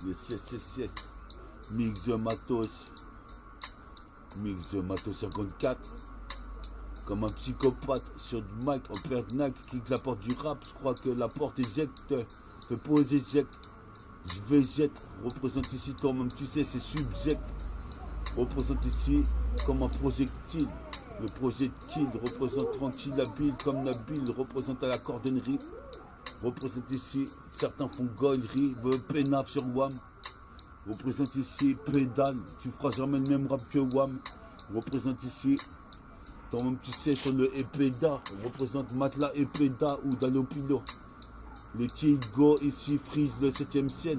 Yes. Mix the Matos. Mix the Matos 54. Comme un psychopathe sur du mic en père de Nike, kick la porte du rap. Je crois que la porte éjecte. Fais pause éjecte. Je vais jette. Représente ici toi-même, tu sais, c'est subject. Représente ici comme un projectile. Le projectile représente tranquille, habile comme Nabil. Représente à la cordonnerie. Représente ici, certains font golerie, veut pénaf sur WAM. Représente ici, pédale, tu feras jamais le même rap que WAM. Représente ici, toi-même tu sais, sur le Epeda. Représente Matelas Epeda ou Dalopilo. Les Tigo ici frisent le 7e ciel.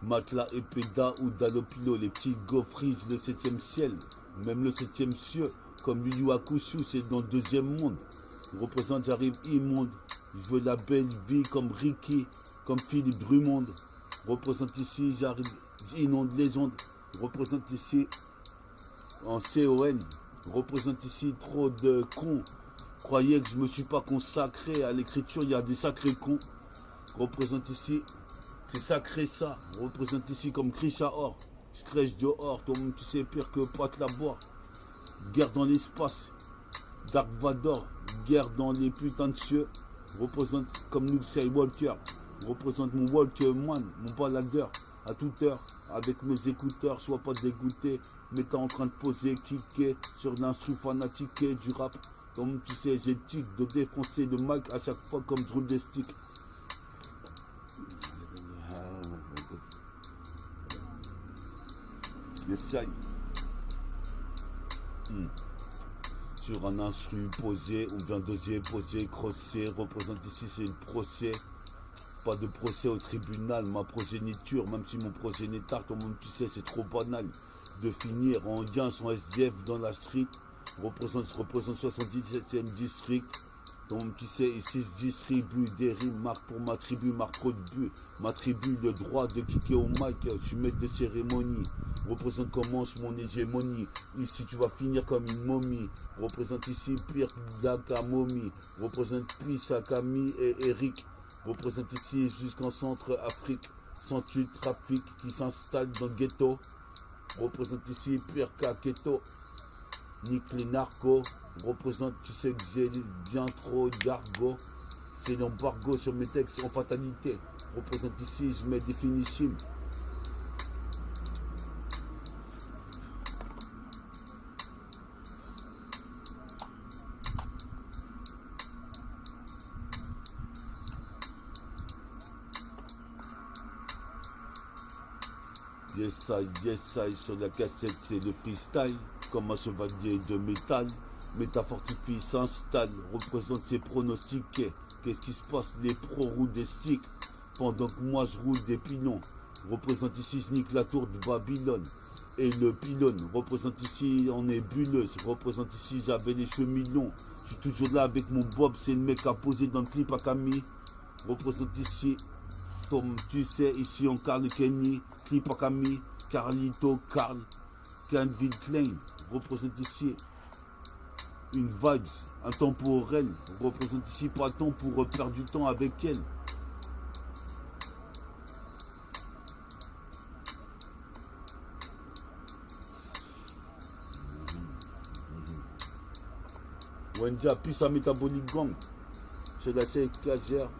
Matelas Epeda ou Dalopilo, les petits gaufriges, le 7e ciel, même le 7e cieux, comme Yu Yu Hakusho, c'est dans le 2e monde. Je représente, j'arrive immonde, je veux la belle vie comme Ricky, comme Philippe Drummond. Je représente ici, j'arrive, j'inonde les ondes. Je représente ici en CON. Je représente ici trop de cons. Croyez que je me suis pas consacré à l'écriture, il y a des sacrés cons. Je représente ici. C'est sacré ça, on représente ici comme Krisha Or. Je crèche dehors, toi-même tu sais pire que Pat la boire. Guerre dans l'espace, Dark Vador, guerre dans les putains de cieux. Représente comme Luke Skywalker. Représente mon Walkman, mon baladeur, à toute heure, avec mes écouteurs, sois pas dégoûté, mais t'es en train de poser, kicker sur l'instru fanatique du rap. Toi-même tu sais, j'ai le tic de défoncer le mic à chaque fois comme je roule des sticks. Essaye. Sur un instru posé, on vient d'oser poser, crosser, représente ici c'est le procès. Pas de procès au tribunal, ma progéniture, même si mon progéniteur, toi même tu sais, c'est trop banal. De finir en lien son SDF dans la street, je représente 77e district. Donc tu sais, ici se distribue des rimes, marque pour ma tribu, marque trop de but. Ma tribu, le droit de kicker au mic, je suis maître de cérémonie. Représente commence mon hégémonie. Ici tu vas finir comme une momie. Représente ici pire que la momie. Représente puis Camille et Eric. Représente ici jusqu'en centre Afrique. Sens-tu le trafic qui s'installe dans le ghetto. Représente ici pire qu'à Keto. Nique les narcos. Représente, tu sais que j'ai bien trop d'argot. C'est l'embargo sur mes textes en fatalité. Représente ici, je mets des finishings. Yes, I, sur la cassette c'est le freestyle. Comme un chevalier de métal. Métafortifie s'installe, représente ses pronostiqués. Qu'est-ce qui se passe? Les pros roulent des sticks, pendant que moi je roule des pilons. Représente ici, je nique la tour de Babylone. Et le pylône, représente ici, on est bulleuse. Représente ici, j'avais les cheveux mi-longs. Je suis toujours là avec mon Bob, c'est le mec à poser dans le clip à Camille. Représente ici, comme tu sais, ici on Carl Kenny, clip à Camille, Carlito, Carl, Canville Klein. Représente ici une vibes intemporelle, représente ici pas le temps pour perdre du temps avec elle. Wendia puis sa métabolique gang, c'est la cagère.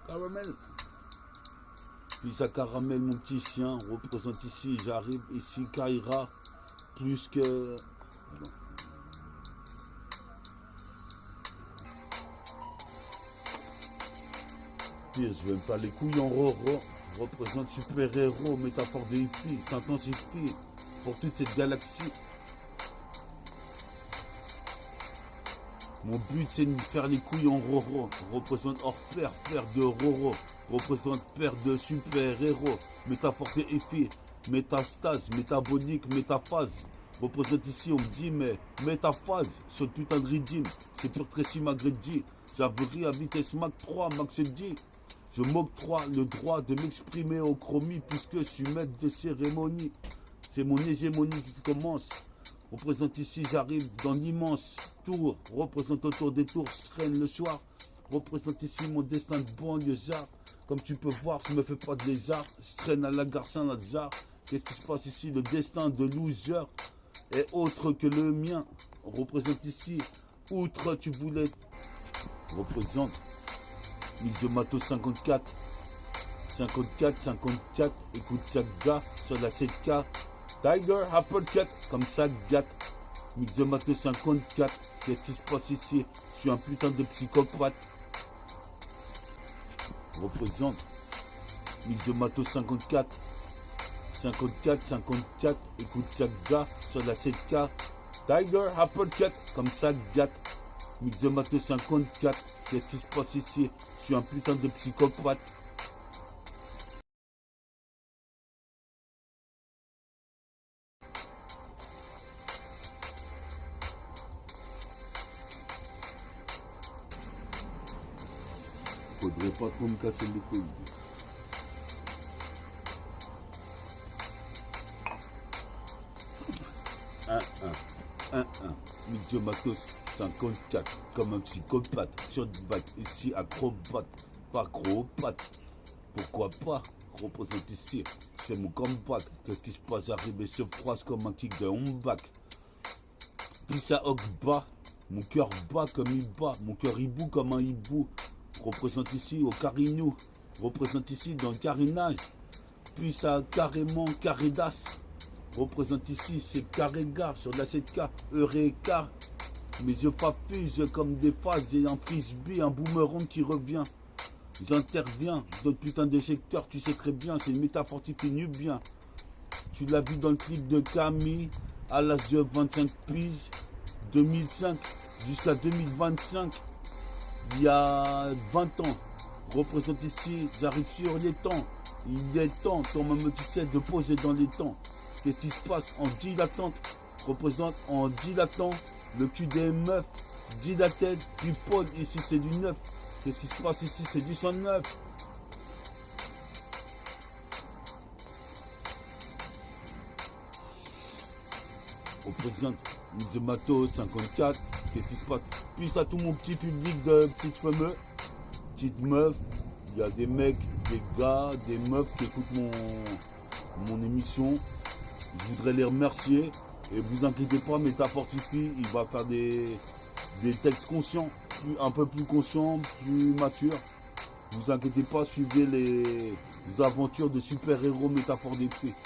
Caramel. Puis ça caramel mon petit chien, représente ici, j'arrive ici, Kaira, plus que... Puis je vais me faire les couilles en roro, représente super héros, métaphore des filles, s'intensifie pour toute cette galaxie. Mon but c'est de faire les couilles en Roro. Représente hors pair, paire de Roro. Représente paire de super-héros. Métaphore de effet, métastase, métabolique, métaphase. Représente ici, on me dit, mais métaphase, ce putain de redeem. C'est pour Tracy McGrady. J'avouerai à vitesse Mach 3, Max dit. Je m'octroie le droit de m'exprimer au chromie puisque je suis maître de cérémonie. C'est mon hégémonie qui commence. Représente ici, j'arrive dans l'immense tour. Représente autour des tours, je traîne le soir. Représente ici mon destin de banlieusard. Comme tu peux voir, je me fais pas de lézard. Je traîne à la gare Saint-Lazare. Qu'est-ce qui se passe ici? Le destin de loser est autre que le mien. Représente ici, outre tu voulais. Représente Mixomato 54. 54, écoute chaque gars sur la 7K. Tiger, Apple Cat, comme ça gâte. Mixomato 54, qu'est-ce qui se passe ici? Je suis un putain de psychopathe. Représente Mixomato 54. 54, écoute chaque gars sur la 7K. Tiger, Apple Cat, comme ça gâte. Mixomato 54, qu'est-ce qui se passe ici? Je suis un putain de psychopathe. Faudrait pas trop me casser les couilles. Mixomato 54, comme un psychopathe, sur du bac, ici acrobate, pas acrobate. Pourquoi pas? Représente ici, c'est mon comeback. Qu'est-ce qui se passe? J'arrive et se froisse comme un kick de homeback. Puis ça hoque bas, mon cœur bat comme il bat, mon cœur hibou comme un hibou. Représente ici au carinou, représente ici dans le carénage. Puis ça carrément carré d'as. Représente ici, c'est carré gare sur la 7K, Eureka. Mes yeux fusent comme des phases et un frisbee, un boomerang qui revient. J'interviens dans le putain de secteur, tu sais très bien, c'est une métaphore qui finit bien. Tu l'as vu dans le clip de Camille, à l'âge de 25 piges, 2005 jusqu'à 2025, il y a 20 ans. Représente ici, j'arrive sur les temps. Il est temps, toi-même tu sais, de poser dans les temps. Qu'est-ce qui se passe en dilatante? Représente en dilatant le cul des meufs, dilaté, du pôle, ici c'est du neuf. Qu'est-ce qui se passe ici? C'est du 109. Représente Mixomato 54. Qu'est-ce qui se passe? Puis à tout mon petit public de petites fameux, petites meufs. Il y a des mecs, des gars, des meufs qui écoutent mon émission. Je voudrais les remercier. Et vous inquiétez pas, Métafortifie, il va faire des textes conscients, un peu plus conscients, plus matures. Vous inquiétez pas, suivez les aventures de super-héros métaphores des faits.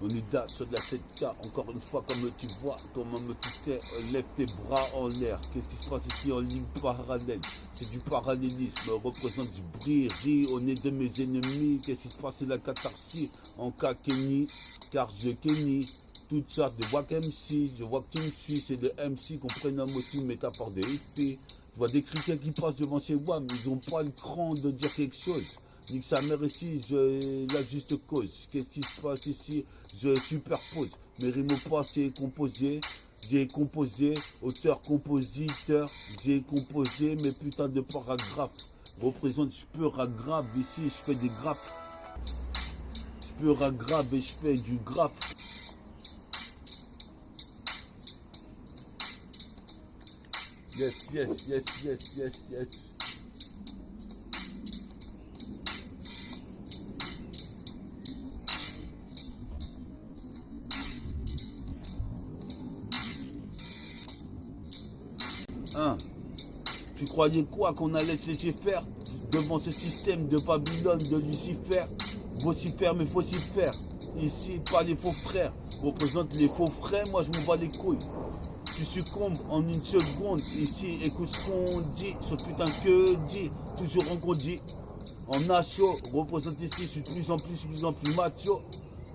On est là sur de la 7K, encore une fois comme tu vois, toi-même tu sais, lève tes bras en l'air. Qu'est-ce qui se passe ici en ligne parallèle? C'est du parallélisme, représente du bris au nez de mes ennemis. Qu'est-ce qui se passe? C'est la catharsis en cas Kenny, car je Kenny. Toutes sortes de Wack MC, je vois que tu me suis, c'est de MC qu'on prénomme aussi métaphore de effet. Je vois des criquets qui passent devant chez WAM, ils ont pas le cran de dire quelque chose. Nique sa mère ici, la juste cause. Qu'est-ce qui se passe ici? Je superpose. Mes rimes au passé composés. J'ai composé, auteur-compositeur. J'ai composé mes putains de paragraphes. Représente, je peux grave ici, je fais des graphes. Je peux grave et je fais du graphe. Yes, yes, yes, yes, yes, yes. Tu croyais quoi qu'on allait se laisser faire devant ce système de Babylone, de Lucifer? Vocifer, mais faut s'y faire. Ici, pas les faux frères. Représente les faux frères, moi je m'en bats les couilles. Tu succombes en une seconde. Ici, écoute ce qu'on dit. Ce putain que dit. Toujours rencontré. En assaut. Représente ici. Je suis de plus en plus macho.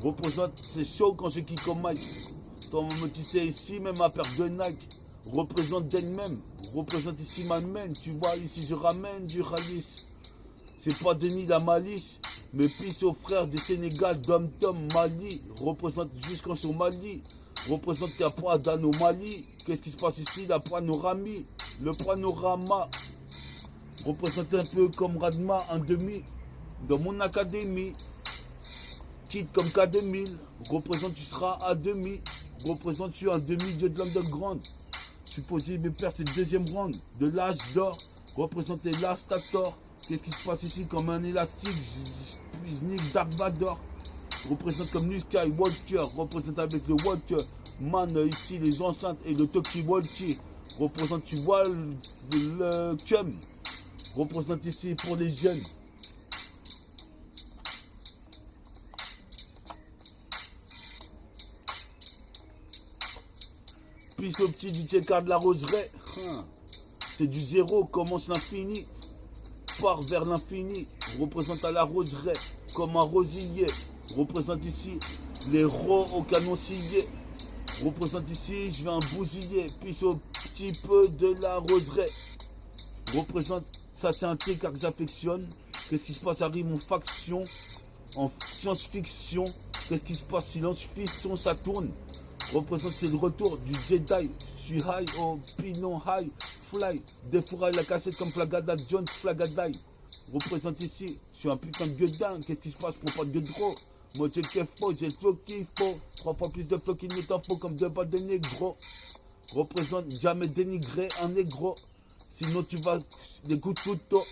Représente, c'est chaud quand je kick comme Mike. Toi, tu sais ici, même ma paire de Nike. Représente d'elle-même. Représente ici ma main. Tu vois, ici, je ramène du ralice. C'est pas Denis la malice. Mais pisse aux frères du Sénégal, Dom Tom, Mali. Représente jusqu'en Somalie. Représente qu'il n'y a pas d'anomalie. Qu'est-ce qui se passe ici? La panoramie. Le panorama. Représente un peu comme Radma en demi. Dans mon académie. Quitte comme K2000. Représente tu seras à demi. Représente tu es un demi-dieu de l'underground. Supposé mes pères c'est le deuxième round. De l'âge d'or. Représente les Lastator. Qu'est-ce qui se passe ici comme un élastique? Je nique Dark Vador. Représente comme Luke Skywalker. Représente avec le Walker. Man ici les enceintes et le Toki Walkie. Représente tu vois le cum. Représente ici pour les jeunes. Pisse au petit du Tchekar de la roseraie. C'est du zéro, commence l'infini. Part vers l'infini. Représente à la roseraie comme un rosilier. Représente ici les rots au canon scié. Représente ici, je vais un bousiller. Pisse au petit peu de la roseraie. Représente, ça c'est un Tchekar que j'affectionne. Qu'est-ce qui se passe? Arrive en faction. En science-fiction. Qu'est-ce qui se passe? Silence fiston, ça tourne. Représente c'est le retour du Jedi. Je suis high au pinon high. Fly. Défouraille la cassette comme Flagada Jones Flagadai. Représente ici. Je suis un putain de gueudin. Qu'est-ce qui se passe? Je prends pas de gueudreau. Moi j'ai qu'il faut. J'ai le flow qu'il faut. 3 fois plus de flow qu'il ne t'en faut comme 2 balles de négro. Représente jamais dénigrer un négro. Sinon tu vas des coups de couteau.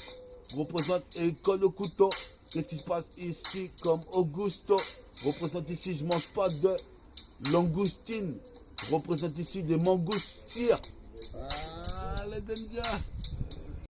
Représente école au couteau. Qu'est-ce qui se passe ici comme Augusto? Représente ici. Je mange pas de langoustine. Représente ici des mangoustines. Ah, les dindiens.